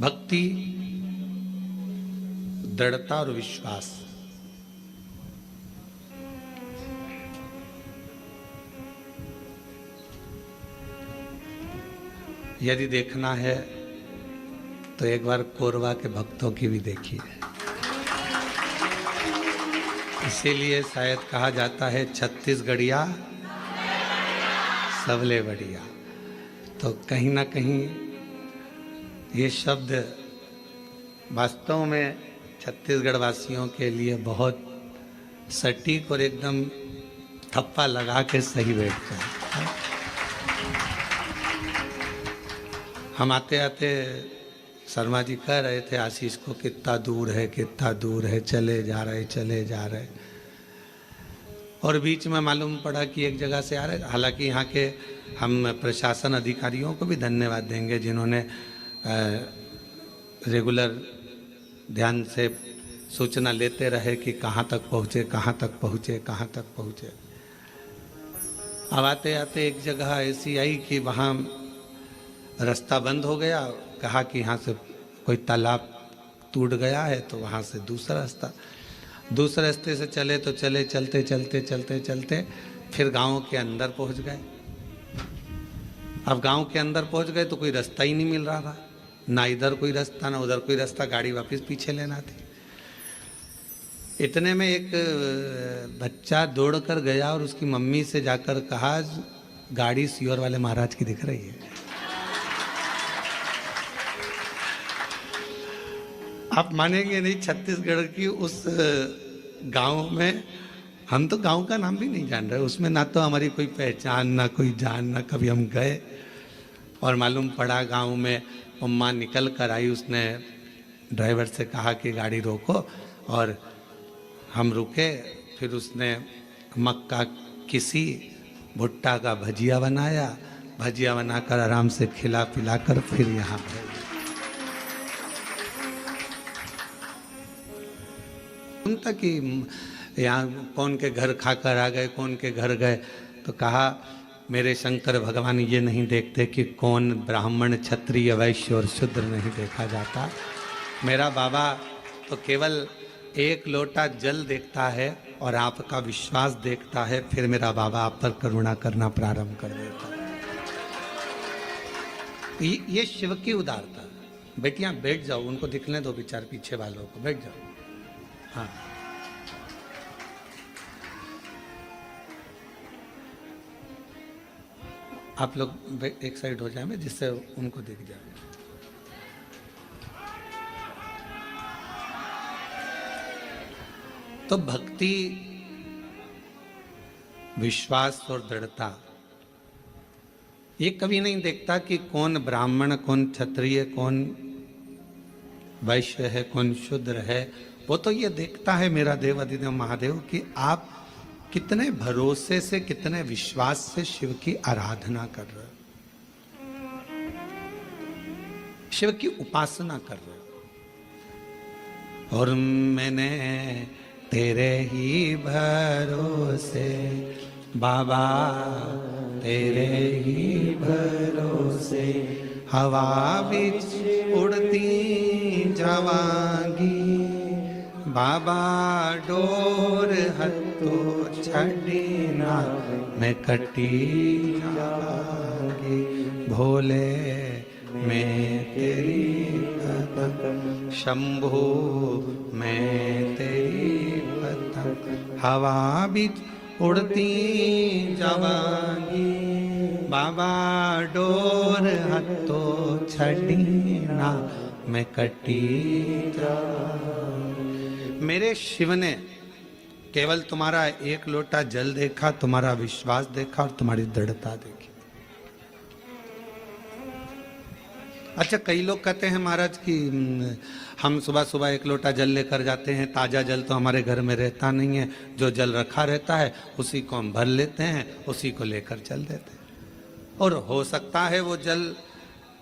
भक्ति, दृढ़ता और विश्वास। यदि देखना है तो एक बार कोरबा के भक्तों की भी देखिए। इसीलिए शायद कहा जाता है छत्तीसगढ़िया सबले बढ़िया। तो कहीं ना कहीं ये शब्द वास्तव में छत्तीसगढ़ वासियों के लिए बहुत सटीक और एकदम थप्पा लगा के सही बैठता है। हम आते आते शर्मा जी कह रहे थे आशीष को कितना दूर है, चले जा रहे। और बीच में मालूम पड़ा कि एक जगह से आ रहे। हालांकि यहाँ के हम प्रशासन अधिकारियों को भी धन्यवाद देंगे जिन्होंने रेगुलर ध्यान से सूचना लेते रहे कि कहाँ तक पहुँचे। अब आते आते एक जगह ऐसी आई कि वहाँ रास्ता बंद हो गया। कहा कि यहाँ से कोई तालाब टूट गया है तो वहाँ से दूसरे रास्ते से चलते फिर गांव के अंदर पहुँच गए। अब गांव के अंदर पहुँच गए तो कोई रास्ता ही नहीं मिल रहा था, ना इधर कोई रास्ता ना उधर कोई रास्ता, गाड़ी वापस पीछे लेना थी। इतने में एक बच्चा दौड़ कर गया और उसकी मम्मी से जाकर कहा गाड़ी सियोर वाले महाराज की दिख रही है। आप मानेंगे नहीं, छत्तीसगढ़ की उस गांव में हम तो गांव का नाम भी नहीं जान रहे, उसमें ना तो हमारी कोई पहचान ना कोई जान, ना कभी हम गए। और मालूम पड़ा गांव में उम्मा निकल कर आई, उसने ड्राइवर से कहा कि गाड़ी रोको और हम रुके। फिर उसने मक्का किसी भुट्टा का भजिया बनाकर आराम से खिला पिला कर फिर यहाँ पर सुनता कि यहाँ कौन के घर खाकर आ गए, कौन के घर गए। तो कहा मेरे शंकर भगवान ये नहीं देखते कि कौन ब्राह्मण, क्षत्रिय, वैश्य और शूद्र नहीं देखा जाता। मेरा बाबा तो केवल एक लोटा जल देखता है और आपका विश्वास देखता है, फिर मेरा बाबा आप पर करुणा करना प्रारंभ कर देता है। ये शिव की उदारता। बेटियां बैठ जाओ, उनको दिखने दो बेचारे पीछे वालों को, बैठ जाओ। हाँ, आप लोग एक साइड हो जाए जिससे उनको दिख जाए। तो भक्ति, विश्वास और दृढ़ता, ये कभी नहीं देखता कि कौन ब्राह्मण, कौन क्षत्रिय, कौन वैश्य है, कौन शूद्र है। वो तो ये देखता है मेरा देव अधिदेव महादेव कि आप कितने भरोसे से, कितने विश्वास से शिव की आराधना कर रहे हो, शिव की उपासना कर रहे हो। और मैंने तेरे ही भरोसे बाबा, तेरे ही भरोसे हवा बिच उड़ती जावांगी बाबा, डोर हथो छड़ी ना मैं कटी जावांगी। भोले मैं तेरी पतंग, शंभो मैं तेरी पतंग, हवा बिच उड़ती जावांगी बाबा, डोर हथो छड़ी ना मैं कटी जावांगी। मेरे शिव ने केवल तुम्हारा एक लोटा जल देखा, तुम्हारा विश्वास देखा और तुम्हारी दृढ़ता देखी। अच्छा, कई लोग कहते हैं महाराज कि हम सुबह सुबह एक लोटा जल लेकर जाते हैं, ताज़ा जल तो हमारे घर में रहता नहीं है, जो जल रखा रहता है उसी को हम भर लेते हैं, उसी को लेकर चल देते हैं। और हो सकता है वो जल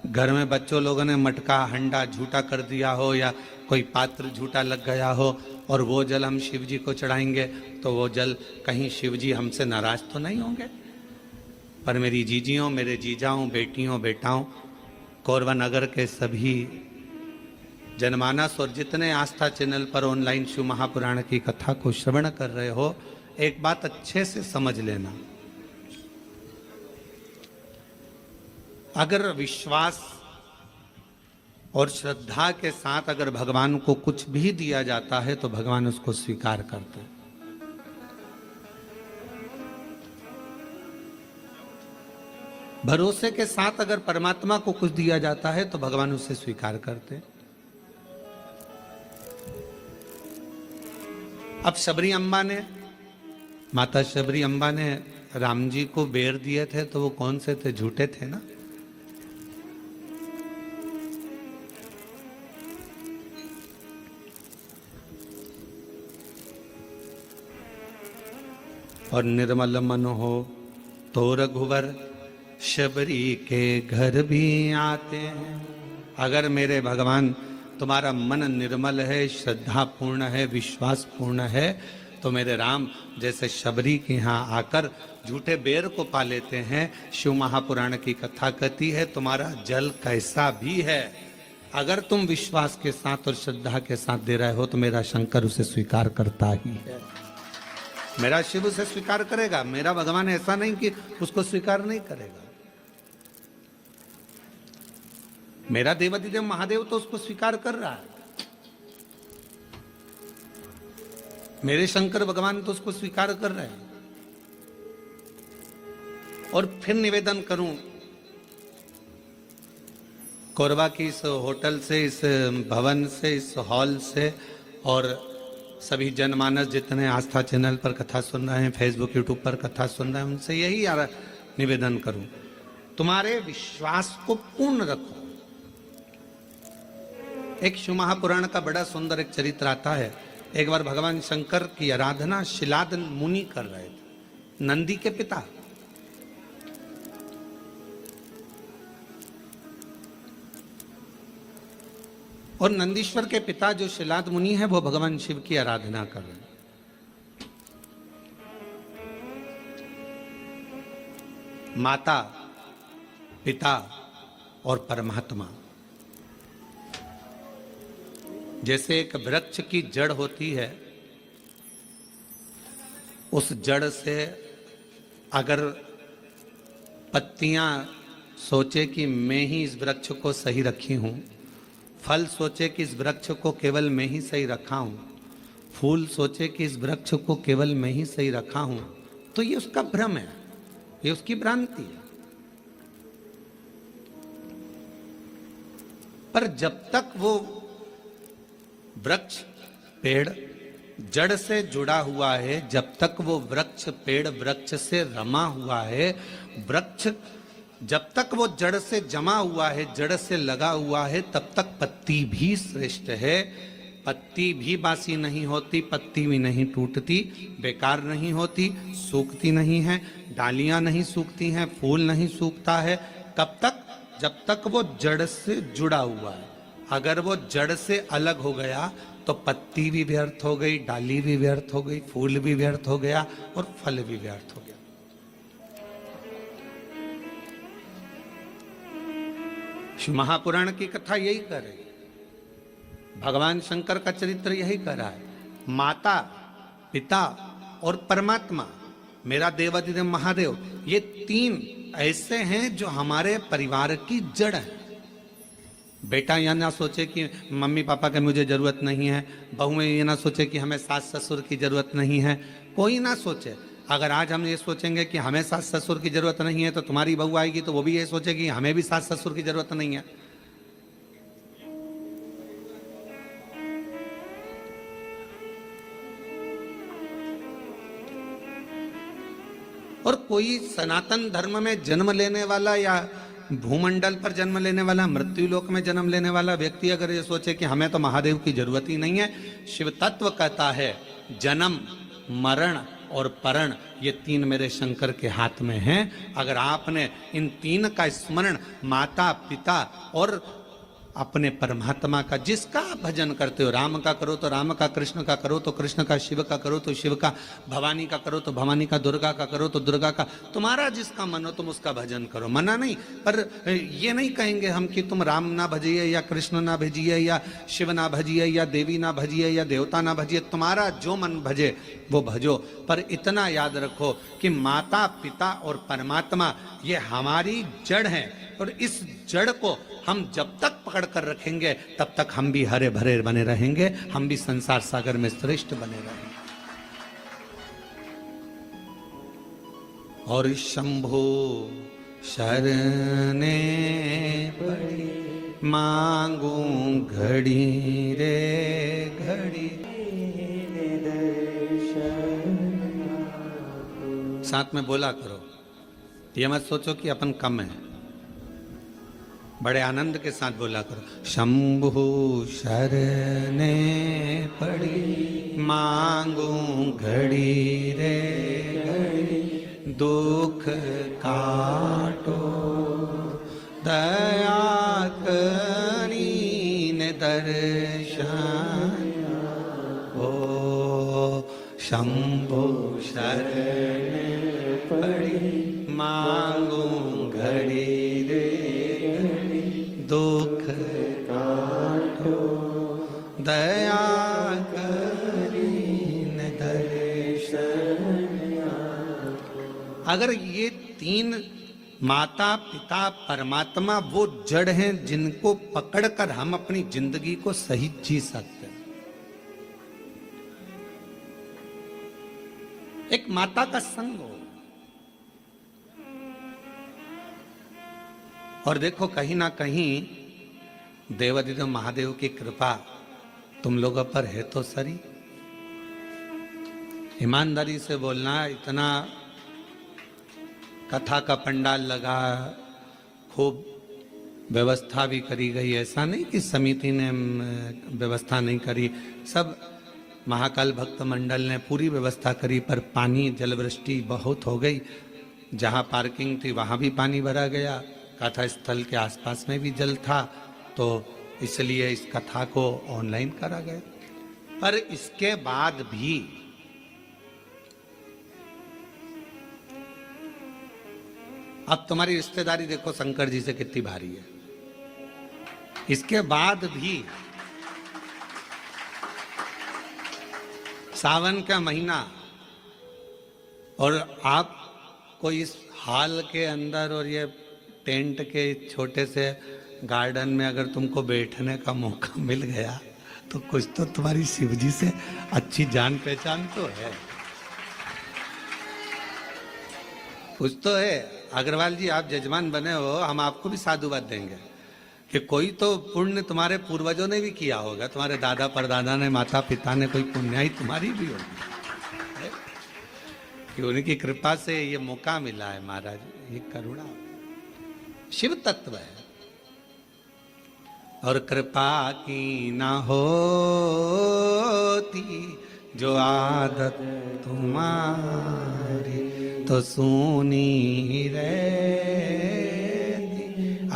घर में बच्चों लोगों ने मटका हंडा झूठा कर दिया हो या कोई पात्र झूठा लग गया हो और वो जल हम शिव जी को चढ़ाएंगे तो वो जल कहीं शिव जी हमसे नाराज तो नहीं होंगे। पर मेरी जीजियों, मेरे जीजाओं, बेटियों, बेटाओं, कोरबा नगर के सभी जनमानस और जितने आस्था चैनल पर ऑनलाइन शिव महापुराण की कथा को श्रवण कर रहे हो, एक बात अच्छे से समझ लेना। अगर विश्वास और श्रद्धा के साथ अगर भगवान को कुछ भी दिया जाता है तो भगवान उसको स्वीकार करते हैं। भरोसे के साथ अगर परमात्मा को कुछ दिया जाता है तो भगवान उसे स्वीकार करते हैं। अब शबरी अम्बा ने, माता शबरी अम्बा ने राम जी को बेर दिए थे तो वो कौन से थे? झूठे थे ना। और निर्मल मन हो तो रघुवर शबरी के घर भी आते हैं। अगर मेरे भगवान तुम्हारा मन निर्मल है, श्रद्धा पूर्ण है, विश्वास पूर्ण है, तो मेरे राम जैसे शबरी के यहाँ आकर झूठे बेर को पा लेते हैं। शिव महापुराण की कथा कहती है तुम्हारा जल कैसा भी है, अगर तुम विश्वास के साथ और श्रद्धा के साथ दे रहे हो तो मेरा शंकर उसे स्वीकार करता ही है। मेरा शिव उसे स्वीकार करेगा। मेरा भगवान ऐसा नहीं कि उसको स्वीकार नहीं करेगा। मेरा देवाधिदेव महादेव तो उसको स्वीकार कर रहा है। मेरे शंकर भगवान तो उसको स्वीकार कर रहे हैं। और फिर निवेदन करूं, कोरबा की इस होटल से, इस भवन से, इस हॉल से और सभी जनमानस जितने आस्था चैनल पर कथा सुन रहे हैं, फेसबुक यूट्यूब पर कथा सुन रहे हैं, उनसे यही निवेदन करूं, तुम्हारे विश्वास को पूर्ण रखो। एक शिव महापुराण का बड़ा सुंदर एक चरित्र आता है। एक बार भगवान शंकर की आराधना शिलाद मुनि कर रहे थे, नंदी के पिता। और नंदीश्वर के पिता जो शिलाद मुनि है वो भगवान शिव की आराधना कर रहे हैं। माता, पिता और परमात्मा, जैसे एक वृक्ष की जड़ होती है, उस जड़ से अगर पत्तियां सोचे कि मैं ही इस वृक्ष को सही रखी हूं, फल सोचे कि इस वृक्ष को केवल मैं ही सही रखा हूं, फूल सोचे कि इस वृक्ष को केवल मैं ही सही रखा हूं, तो ये उसका भ्रम है, ये उसकी भ्रांति है। पर जब तक वो वृक्ष पेड़ जड़ से जुड़ा हुआ है, जब तक वो वृक्ष पेड़ वृक्ष से रमा हुआ है, वृक्ष जब तक वो जड़ से जमा हुआ है, जड़ से लगा हुआ है, तब तक पत्ती भी श्रेष्ठ है। पत्ती भी बासी नहीं होती, पत्ती भी नहीं टूटती, बेकार नहीं होती, सूखती नहीं है, डालियां नहीं सूखती हैं, फूल नहीं सूखता है। कब तक? जब तक वो जड़ से जुड़ा हुआ है। अगर वो जड़ से अलग हो गया तो पत्ती भी व्यर्थ हो गई, डाली भी व्यर्थ हो गई, फूल भी व्यर्थ हो गया और फल भी व्यर्थ हो गया। शिव महापुराण की कथा यही कर रही है, भगवान शंकर का चरित्र यही कर रहा है। माता, पिता और परमात्मा, मेरा देवाधिदेव महादेव, ये तीन ऐसे हैं जो हमारे परिवार की जड़ है। बेटा यह ना सोचे कि मम्मी पापा की मुझे जरूरत नहीं है, बहुएं ये ना सोचे कि हमें सास ससुर की जरूरत नहीं है, कोई ना सोचे। अगर आज हम ये सोचेंगे कि हमें सास ससुर की जरूरत नहीं है तो तुम्हारी बहू आएगी तो वो भी ये सोचेगी हमें भी सास ससुर की जरूरत नहीं है। और कोई सनातन धर्म में जन्म लेने वाला या भूमंडल पर जन्म लेने वाला, मृत्यु लोक में जन्म लेने वाला व्यक्ति अगर ये सोचे कि हमें तो महादेव की जरूरत ही नहीं है, शिव तत्व कहता है जन्म, मरण और परण ये तीन मेरे शंकर के हाथ में हैं। अगर आपने इन तीन का स्मरण माता, पिता और अपने परमात्मा का, जिसका आप भजन करते हो, राम का करो तो राम का, कृष्ण का करो तो कृष्ण का, शिव का करो तो शिव का, भवानी का करो तो भवानी का, दुर्गा का करो तो दुर्गा का, तुम्हारा जिसका मन हो तुम उसका भजन करो, मना नहीं। पर ये नहीं कहेंगे हम कि तुम राम ना भजिए या कृष्ण ना भजिए या शिव ना भजिए या देवी ना भजिए या देवता ना भजिए, तुम्हारा जो मन भजे वो भजो। पर इतना याद रखो कि माता पिता और परमात्मा ये हमारी जड़ है, और इस जड़ को हम जब तक पकड़ कर रखेंगे तब तक हम भी हरे भरे बने रहेंगे, हम भी संसार सागर में श्रेष्ठ बने रहेंगे। और शंभो शरणे पड़ी मांगू घड़ी रे घड़ी। साथ में बोला करो, ये मत सोचो कि अपन कम है, बड़े आनंद के साथ बोला करो। शंभु शरणे पड़ी मांगू घड़ी रे घड़ी, दुख काटो दया करीन दर्शन हो। शंभु शरणे पड़ी मांगू घड़ी रे घड़ी, दुख काटो दया करीन दर्शन। अगर ये तीन माता पिता परमात्मा वो जड़ हैं जिनको पकड़कर हम अपनी जिंदगी को सही जी सकते हैं। एक माता का संग हो, और देखो कहीं ना कहीं देवादिदेव महादेव की कृपा तुम लोगों पर है तो सरी। ईमानदारी से बोलना, इतना कथा का पंडाल लगा, खूब व्यवस्था भी करी गई, ऐसा नहीं कि समिति ने व्यवस्था नहीं करी, सब महाकाल भक्त मंडल ने पूरी व्यवस्था करी। पर पानी जलवृष्टि बहुत हो गई, जहाँ पार्किंग थी वहाँ भी पानी भरा गया, कथा स्थल के आसपास में भी जल था, तो इसलिए इस कथा को ऑनलाइन करा गया। पर इसके बाद भी अब तुम्हारी रिश्तेदारी देखो शंकर जी से कितनी भारी है, इसके बाद भी सावन का महीना और आपको इस हॉल के अंदर और ये टेंट के छोटे से गार्डन में अगर तुमको बैठने का मौका मिल गया तो कुछ तो तुम्हारी शिव जी से अच्छी जान पहचान तो है, कुछ तो है। अग्रवाल जी आप जजमान बने हो, हम आपको भी साधुवाद देंगे कि कोई तो पुण्य तुम्हारे पूर्वजों ने भी किया होगा, तुम्हारे दादा परदादा ने, माता पिता ने, कोई पुण्याई तुम्हारी भी होगी कि उनकी कृपा से ये मौका मिला है। महाराज ये करुणा शिव तत्व है। और कृपा की ना होती जो आदत तुम्हारी तो सुनी रहती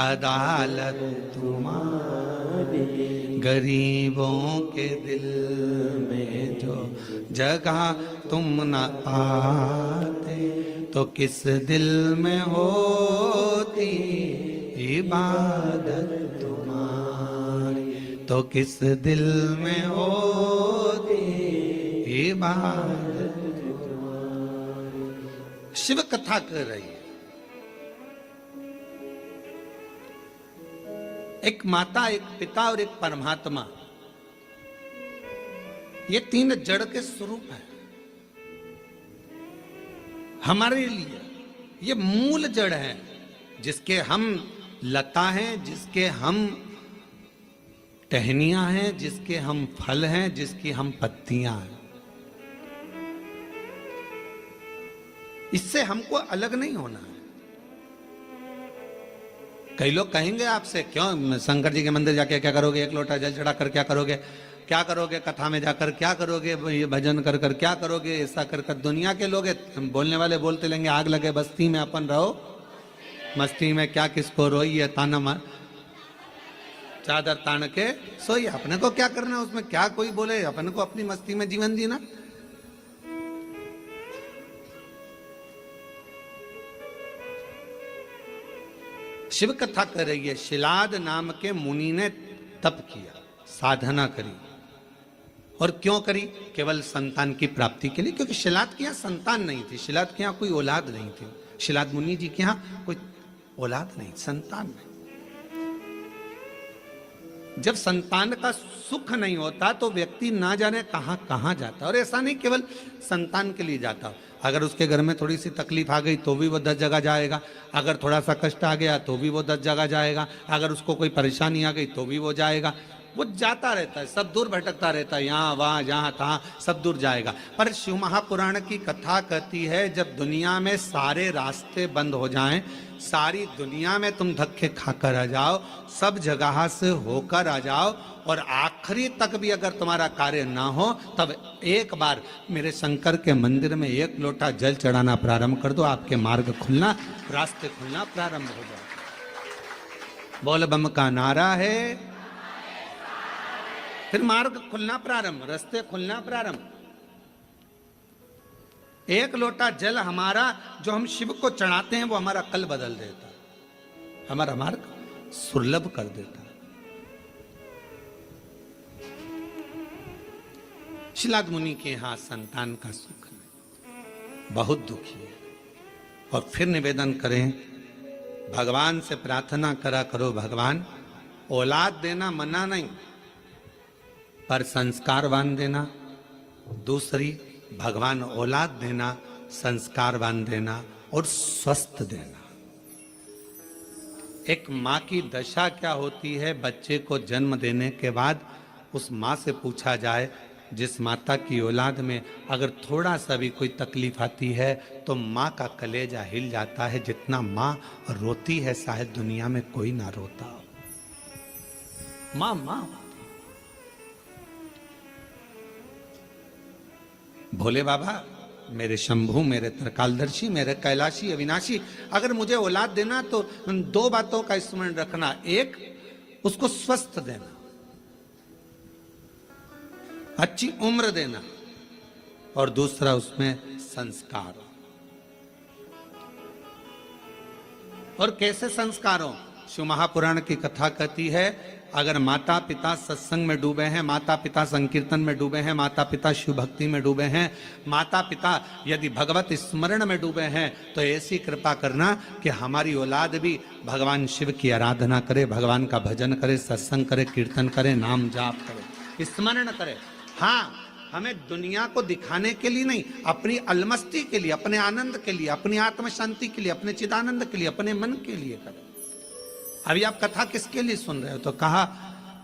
अदालत तुम्हारी। गरीबों के दिल में जो जगह तुम न पाते तो किस दिल में होती इबादत तुम्हारी, तो किस दिल में होती इबादत तुम्हारी। शिव कथा कर रही है, एक माता, एक पिता और एक परमात्मा, ये तीन जड़ के स्वरूप है हमारे लिए। ये मूल जड़ है जिसके हम लता हैं, जिसके हम टहनियां हैं, जिसके हम फल हैं, जिसकी हम पत्तियां हैं। इससे हमको अलग नहीं होना है। कई लोग कहेंगे आपसे, क्यों शंकर जी के मंदिर जाके क्या करोगे, एक लोटा जल चढ़ा कर क्या करोगे, क्या करोगे कथा में जाकर, क्या करोगे ये भजन कर कर, क्या करोगे ऐसा कर कर। दुनिया के लोग बोलने वाले बोलते लेंगे, आग लगे बस्ती में अपन रहो, मस्ती में क्या किसको रोई है ताना मार। चादर तान के सोइए। अपने को क्या करना है उसमें, क्या कोई बोले, अपने को अपनी मस्ती में जीवन जीना। शिव कथा कर रही है, शिलाद नाम के मुनि ने तप किया, साधना करी। और क्यों करी? केवल संतान की प्राप्ति के लिए, क्योंकि शिलाद के यहाँ संतान नहीं थी, शिलाद के यहाँ कोई औलाद नहीं थी, शिलाद मुनि जी के यहाँ कोई औलाद नहीं, संतान नहीं। जब संतान का सुख नहीं होता तो व्यक्ति ना जाने कहां कहां जाता। और ऐसा नहीं केवल संतान के लिए जाता, अगर उसके घर में थोड़ी सी तकलीफ आ गई तो भी वो 10 जगह जाएगा, अगर थोड़ा सा कष्ट आ गया तो भी वो 10 जगह जाएगा, अगर उसको कोई परेशानी आ गई तो भी वो जाएगा। वो जाता रहता है, सब दूर भटकता रहता है, यहाँ वहाँ जहाँ तहाँ सब दूर जाएगा। पर शिव महापुराण की कथा कहती है, जब दुनिया में सारे रास्ते बंद हो जाएं, सारी दुनिया में तुम धक्के खाकर आ जाओ, सब जगह से होकर आ जाओ, और आखिरी तक भी अगर तुम्हारा कार्य ना हो, तब एक बार मेरे शंकर के मंदिर में 1 लोटा जल चढ़ाना प्रारंभ कर दो, आपके मार्ग खुलना, रास्ते खुलना प्रारंभ हो जाए। बोल बम का नारा है, फिर मार्ग खुलना प्रारंभ, रास्ते खुलना प्रारंभ। 1 लोटा जल हमारा जो हम शिव को चढ़ाते हैं वो हमारा कल बदल देता है, हमारा मार्ग सुलभ कर देता है। शिलाद मुनि के यहां संतान का सुख नहीं, बहुत दुखी है। और फिर निवेदन करें, भगवान से प्रार्थना करा करो, भगवान औलाद देना मना नहीं, पर संस्कारवान देना। दूसरी, भगवान औलाद देना, संस्कारवान देना और स्वस्थ देना। एक माँ की दशा क्या होती है, बच्चे को जन्म देने के बाद उस माँ से पूछा जाए, जिस माता की औलाद में अगर थोड़ा सा भी कोई तकलीफ आती है तो माँ का कलेजा हिल जाता है, जितना माँ रोती है शायद दुनिया में कोई ना रोता हो। माँ माँ भोले बाबा, मेरे शंभू, मेरे त्रिकालदर्शी, मेरे कैलाशी अविनाशी, अगर मुझे औलाद देना तो 2 बातों का स्मरण रखना। एक, उसको स्वस्थ देना, अच्छी उम्र देना, और दूसरा उसमें संस्कार। और कैसे संस्कारों? शिव महापुराण की कथा कहती है, अगर माता पिता सत्संग में डूबे हैं, माता पिता संकीर्तन में डूबे हैं, माता पिता शिव भक्ति में डूबे हैं, माता पिता यदि भगवत स्मरण में डूबे हैं, तो ऐसी कृपा करना कि हमारी औलाद भी भगवान शिव की आराधना करे, भगवान का भजन करे, सत्संग करे, कीर्तन करे, नाम जाप करे, स्मरण करे। हाँ, हमें दुनिया को दिखाने के लिए नहीं, अपनी अलमस्ती के लिए, अपने आनंद के लिए, अपनी आत्म शांति के लिए, अपने चिदानंद के लिए, अपने मन के लिए करें। अभी आप कथा किसके लिए सुन रहे हो? तो कहा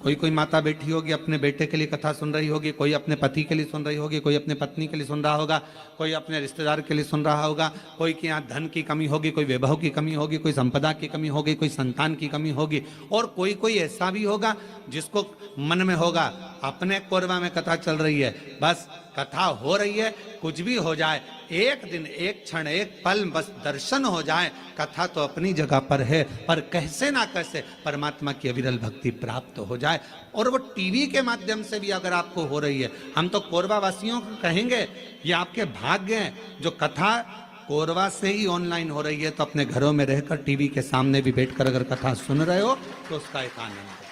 कोई माता बैठी होगी अपने बेटे के लिए कथा सुन रही होगी, कोई अपने पति के लिए सुन रही होगी, कोई अपने पत्नी के लिए सुन रहा होगा, कोई अपने रिश्तेदार के लिए सुन रहा होगा, कोई के यहाँ धन की कमी होगी, कोई वैभव की कमी होगी, कोई संपदा की कमी होगी, कोई संतान की कमी होगी, और कोई ऐसा भी होगा जिसको मन में होगा अपने कोरबा में कथा चल रही है, बस कथा हो रही है, कुछ भी हो जाए, एक दिन, एक क्षण, एक पल बस दर्शन हो जाए, कथा तो अपनी जगह पर है, पर कैसे ना कैसे परमात्मा की अविरल भक्ति प्राप्त हो जाए। और वो टीवी के माध्यम से भी अगर आपको हो रही है, हम तो कोरबा वासियों को कहेंगे ये आपके भाग्य हैं, जो कथा कोरबा से ही ऑनलाइन हो रही है, तो अपने घरों में रहकर टीवी के सामने भी बैठकर अगर कथा सुन रहे हो तो उसका एक आनंद है।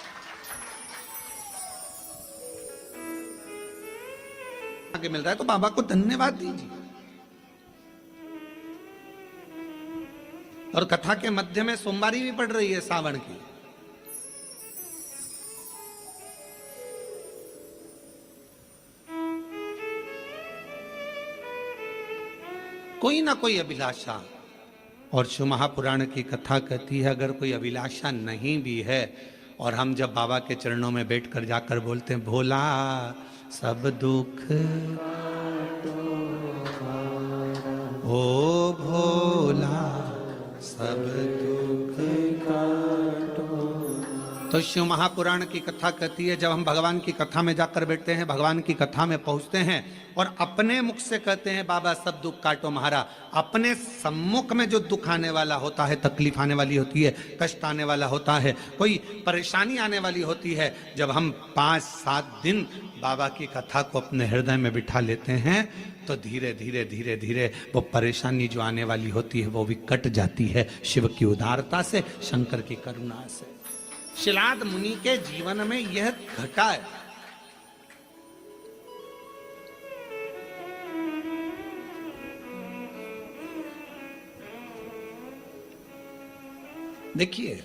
आगे मिल रहा है तो बाबा को धन्यवाद दीजिए। और कथा के मध्य में सोमवारी भी पड़ रही है सावन की। कोई ना कोई अभिलाषा, और शिव महापुराण की कथा कहती है अगर कोई अभिलाषा नहीं भी है, और हम जब बाबा के चरणों में बैठकर जाकर बोलते हैं भोला सब दुख ओ भोला सब दुख काटो, तो शिव महापुराण की कथा कहती है, जब हम भगवान की कथा में जाकर बैठते हैं, भगवान की कथा में पहुंचते हैं और अपने मुख से कहते हैं बाबा सब दुख काटो महारा, अपने सम्मुख में जो दुख आने वाला होता है, तकलीफ आने वाली होती है, कष्ट आने वाला होता है, कोई परेशानी आने वाली होती है, जब हम 5-7 दिन बाबा की कथा को अपने हृदय में बिठा लेते हैं तो धीरे धीरे धीरे धीरे वो परेशानी जो आने वाली होती है वो भी कट जाती है, शिव की उदारता से, शंकर की करुणा से। शिलाद मुनि के जीवन में यह घटा है। देखिए